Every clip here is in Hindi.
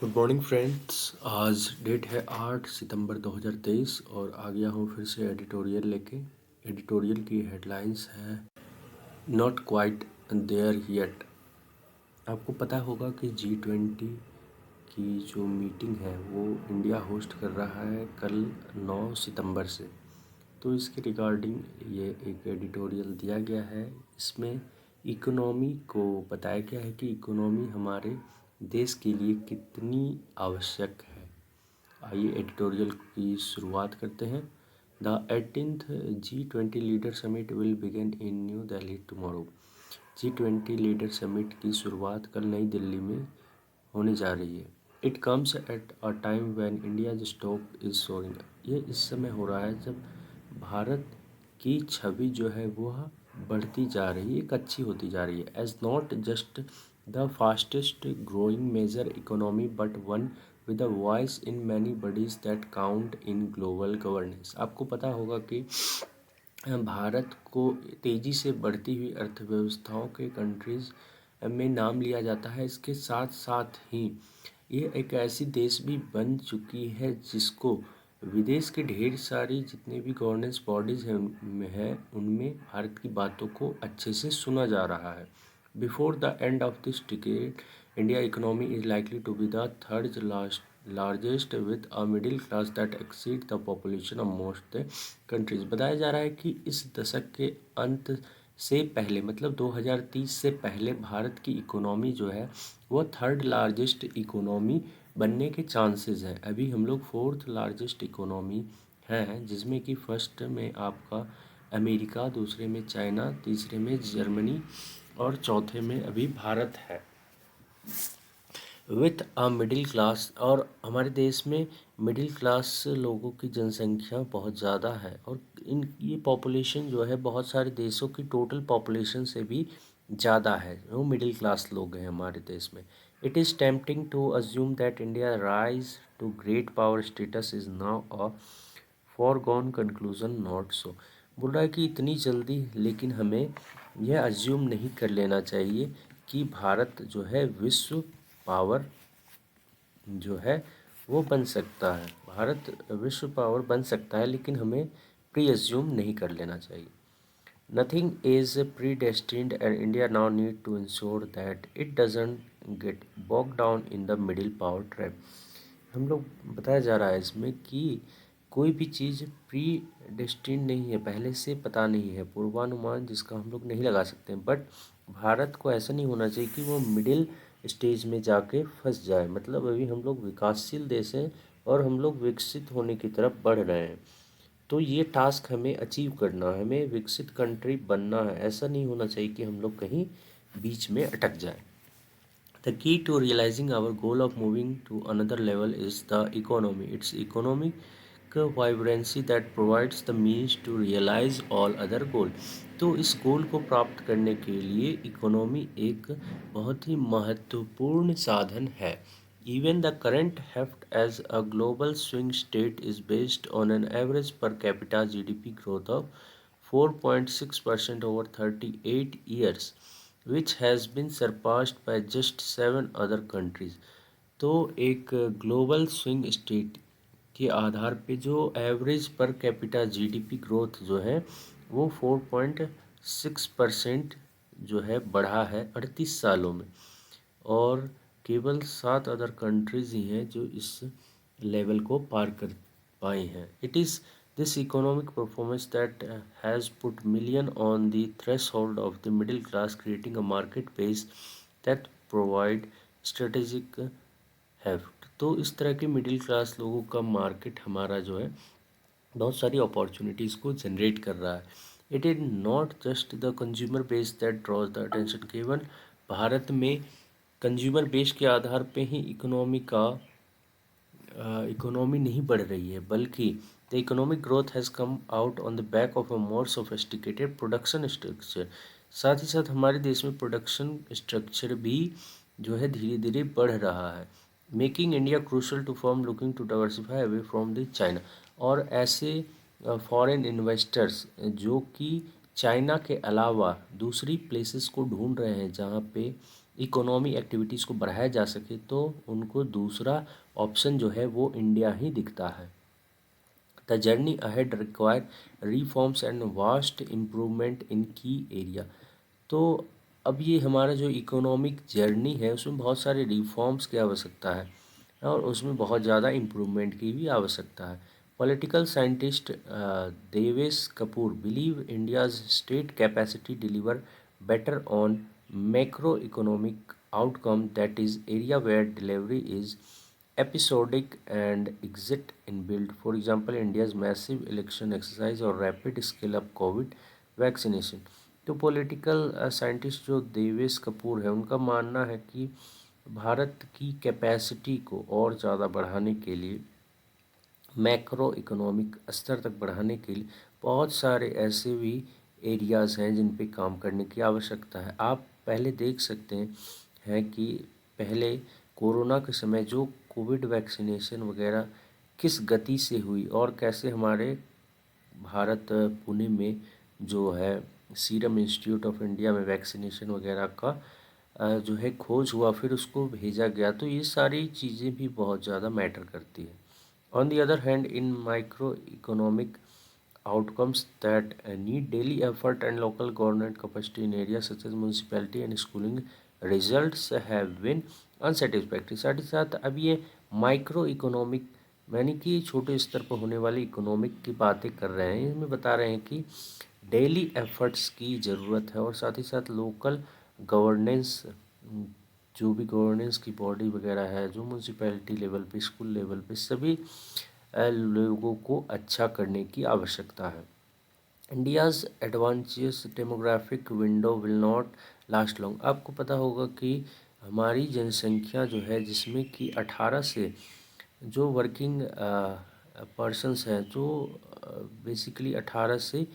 Good morning friends. आज डेट है 8 सितंबर 2023 और आ गया हूँ फिर से एडिटोरियल लेके। एडिटोरियल की हेडलाइंस है नॉट क्वाइट देयर येट। आपको पता होगा कि G20 की जो मीटिंग है वो इंडिया होस्ट कर रहा है कल 9 सितंबर से। तो इसके रिगार्डिंग ये एक एडिटोरियल दिया गया है। इसमें इकोनॉमी को बताया गया है कि इकोनॉमी हमारे देश के लिए कितनी आवश्यक है। आइए एडिटोरियल की शुरुआत करते हैं। The 18th G20 leader summit will begin in new Delhi tomorrow. G20 leader summit की शुरुआत कल नई दिल्ली में होने जा रही है। It comes at a time when India stock is soaring. ये इस समय हो रहा है जब भारत की छवि जो है वह बढ़ती जा रही है, एक अच्छी होती जा रही है। As not just the fastest growing major economy but one with a voice in many bodies that count in global governance. आपको पता होगा कि भारत को तेज़ी से बढ़ती हुई अर्थव्यवस्थाओं के कंट्रीज़ में नाम लिया जाता है। इसके साथ साथ ही ये एक ऐसी देश भी बन चुकी है जिसको विदेश के ढेर सारी जितने भी गवर्नेंस बॉडीज़ हैं उनमें भारत की बातों को अच्छे से सुना जा रहा है। Before the end of this decade India economy is likely to be the third largest with a middle class that exceed the population of most countries. बताया जा रहा है कि इस दशक के अंत से पहले मतलब 2030 से पहले भारत की इकोनॉमी जो है वो थर्ड लार्जेस्ट इकोनॉमी बनने के चांसेस हैं। अभी हम लोग फोर्थ लार्जेस्ट इकोनॉमी हैं, जिसमें कि फर्स्ट में आपका अमेरिका, दूसरे में चाइना, तीसरे में जर्मनी और चौथे में अभी भारत है। विथ अ मिडिल क्लास, और हमारे देश में मिडिल क्लास लोगों की जनसंख्या बहुत ज़्यादा है और ये पॉपुलेशन जो है बहुत सारे देशों की टोटल पॉपुलेशन से भी ज़्यादा है। वो मिडिल क्लास लोग हैं हमारे देश में। It is tempting to assume that India rise to great power status is now a foregone conclusion not so. बोल रहा है कि इतनी जल्दी, लेकिन हमें यह अज्यूम नहीं कर लेना चाहिए कि भारत जो है विश्व पावर जो है वो बन सकता है। भारत विश्व पावर बन सकता है, लेकिन हमें प्री अज्यूम नहीं कर लेना चाहिए। Nothing is predestined and India now need to ensure that it doesn't get bogged down in the middle power trap। हम लोग बताया जा रहा है इसमें कि कोई भी चीज़ प्री डेस्टिन्ड नहीं है, पहले से पता नहीं है, पूर्वानुमान जिसका हम लोग नहीं लगा सकते हैं। बट भारत को ऐसा नहीं होना चाहिए कि वो मिडिल स्टेज में जाके फंस जाए। मतलब अभी हम लोग विकासशील देश हैं और हम लोग विकसित होने की तरफ बढ़ रहे हैं। तो ये टास्क हमें अचीव करना है, हमें विकसित कंट्री बनना है। ऐसा नहीं होना चाहिए कि हम लोग कहीं बीच में अटक जाए। The key to realizing our goal of moving to another level is the economy. It's economic vibrancy that provides the means to realize all other goal. तो इस गोल को प्राप्त करने के लिए इकोनॉमी एक बहुत ही महत्वपूर्ण साधन है। Even the current heft as a global swing state is based on an average per capita GDP growth of 4.6% over 38 years, which has been surpassed by just 7 other countries। तो एक ग्लोबल स्विंग स्टेट के आधार पे जो average per capita GDP growth जो है वो 4.6% जो है बढ़ा है 38 सालों में, और केवल 7 अदर कंट्रीज ही हैं जो इस लेवल को पार कर पाई हैं। It is this economic performance that has put million on the threshold of the middle class, creating a market base that provide strategic heft. तो इस तरह के मिडिल क्लास लोगों का मार्केट हमारा जो है बहुत सारी अपॉर्चुनिटीज़ को जनरेट कर रहा है। It is not just the consumer base that drawers the attention. केवल भारत में कंज्यूमर बेस के आधार पे ही इकोनॉमी नहीं बढ़ रही है, बल्कि the economic growth has come out on the back of a more sophisticated production structure. साथ ही साथ हमारे देश में प्रोडक्शन स्ट्रक्चर भी जो है धीरे धीरे बढ़ रहा है। Making India crucial to firm looking to diversify away from the China. और ऐसे फॉरेन इन्वेस्टर्स जो कि चाइना के अलावा दूसरी प्लेसेस को ढूंढ रहे हैं जहाँ पे इकोनॉमी एक्टिविटीज़ को बढ़ाया जा सके तो उनको दूसरा ऑप्शन जो है वो इंडिया ही दिखता है। The journey ahead require reforms and vast improvement in की एरिया। तो अब ये हमारा जो इकोनॉमिक जर्नी है उसमें बहुत सारे रिफॉर्म्स की आवश्यकता है और उसमें बहुत ज़्यादा इम्प्रूवमेंट की भी आवश्यकता है। Political scientist Devesh Kapur believe India's state capacity deliver better on macro economic outcome that is area where delivery is episodic and exit inbuilt. For example, India's massive election exercise और rapid scale up COVID vaccination. तो पॉलिटिकल साइंटिस्ट जो देवेश कपूर है उनका मानना है कि भारत की कैपेसिटी को और ज़्यादा बढ़ाने के लिए, मैक्रो इकोनॉमिक स्तर तक बढ़ाने के लिए बहुत सारे ऐसे भी एरियाज़ हैं जिन पे काम करने की आवश्यकता है। आप पहले देख सकते हैं कि पहले कोरोना के समय जो कोविड वैक्सीनेशन वगैरह किस गति से हुई और कैसे हमारे भारत पुणे में जो है सीरम इंस्टीट्यूट ऑफ इंडिया में वैक्सीनेशन वगैरह का जो है खोज हुआ, फिर उसको भेजा गया। तो ये सारी चीज़ें भी बहुत ज़्यादा मैटर करती है। On the other hand, in microeconomic outcomes that need daily effort and local government capacity in areas such as municipality and schooling, results have been unsatisfactory। साथ ही साथ अब ये माइक्रो इकोनॉमिक यानी कि छोटे स्तर पर होने वाली इकोनॉमिक की बातें कर रहे हैं, इसमें बता रहे हैं कि डेली एफर्ट्स की ज़रूरत है और साथ ही साथ लोकल गवर्नेंस, जो भी गवर्नेंस की बॉडी वगैरह है, जो म्यूनसिपैलिटी लेवल पे, स्कूल लेवल पे, सभी लोगों को अच्छा करने की आवश्यकता है। India's advantages demographic window will not last long. आपको पता होगा कि हमारी जनसंख्या जो है जिसमें कि 18 से जो वर्किंग पर्सनस हैं, जो बेसिकली 18 से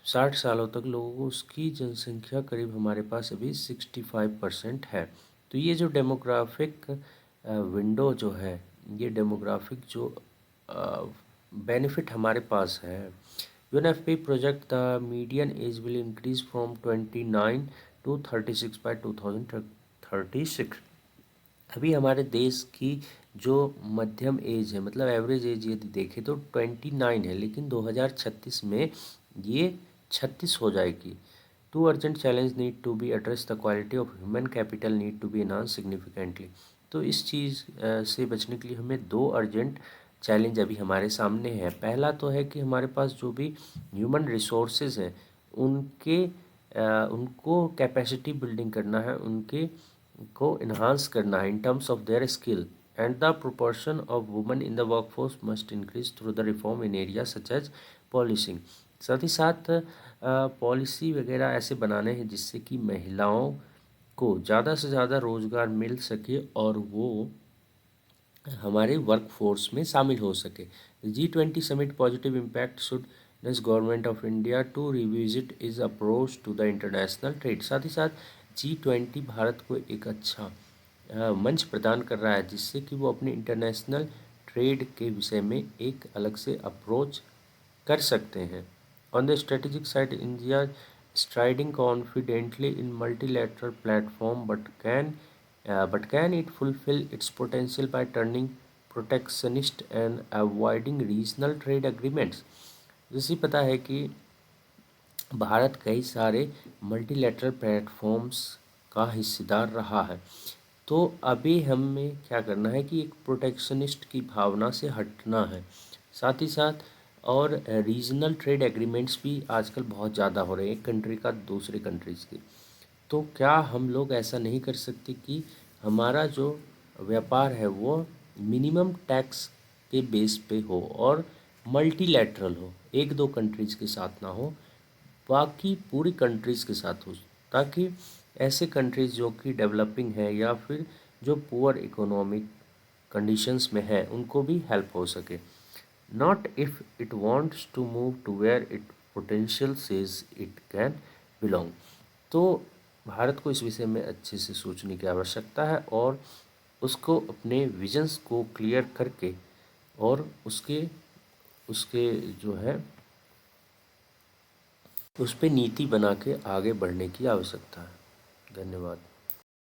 60 सालों तक लोगों को, उसकी जनसंख्या करीब हमारे पास अभी 65% है। तो ये जो डेमोग्राफिक विंडो जो है, ये डेमोग्राफिक जो बेनिफिट हमारे पास है, UNFP project the median age will increase from 29 to 36 by 2036। अभी हमारे देश की जो मध्यम एज है, मतलब एवरेज एज यदि देखें तो 29 है, लेकिन 2036 में ये 36 हो जाएगी। Two urgent challenge need to be address, the quality of human capital need to be enhance significantly. तो इस चीज़ से बचने के लिए हमें 2 अर्जेंट चैलेंज अभी हमारे सामने है। पहला तो है कि हमारे पास जो भी ह्यूमन रिसोर्सेज हैं उनको कैपेसिटी बिल्डिंग करना है, उनके को इन्हांस करना है in terms of their skill, and the proportion of women in the workforce must increase through the reform in area such as policing. साथ ही साथ पॉलिसी वगैरह ऐसे बनाने हैं जिससे कि महिलाओं को ज़्यादा से ज़्यादा रोज़गार मिल सके और वो हमारे वर्कफोर्स में शामिल हो सके। G20 summit positive impact should this government of India to revisit is approach to the international trade. साथ ही साथ G20 भारत को एक अच्छा मंच प्रदान कर रहा है जिससे कि वो अपने इंटरनेशनल ट्रेड के विषय में एक अलग से अप्रोच कर सकते हैं। On the strategic side, India striding confidently in multilateral platform but can it fulfill its potential by turning protectionist and avoiding regional trade agreements? जैसे पता है कि भारत कई सारे मल्टीलैटरल प्लेटफॉर्म्स का हिस्सेदार रहा है, तो अभी हमें क्या करना है कि एक प्रोटेक्शनिस्ट की भावना से हटना है। साथ ही साथ और रीजनल ट्रेड एग्रीमेंट्स भी आजकल बहुत ज़्यादा हो रहे हैं, एक कंट्री का दूसरे कंट्रीज़ के। तो क्या हम लोग ऐसा नहीं कर सकते कि हमारा जो व्यापार है वो मिनिमम टैक्स के बेस पे हो और मल्टीलैटरल हो, एक दो कंट्रीज़ के साथ ना हो, बाकी पूरी कंट्रीज़ के साथ हो, ताकि ऐसे कंट्रीज़ जो कि डेवलपिंग है या फिर जो पुअर इकोनॉमिक कंडीशंस में है उनको भी हेल्प हो सके। Not if it wants to move to where it potential says it can belong. तो भारत को इस विषय में अच्छे से सोचने की आवश्यकता है और उसको अपने विजन्स को क्लियर करके और उसके उसके जो है उस पे नीति बना के आगे बढ़ने की आवश्यकता है। धन्यवाद।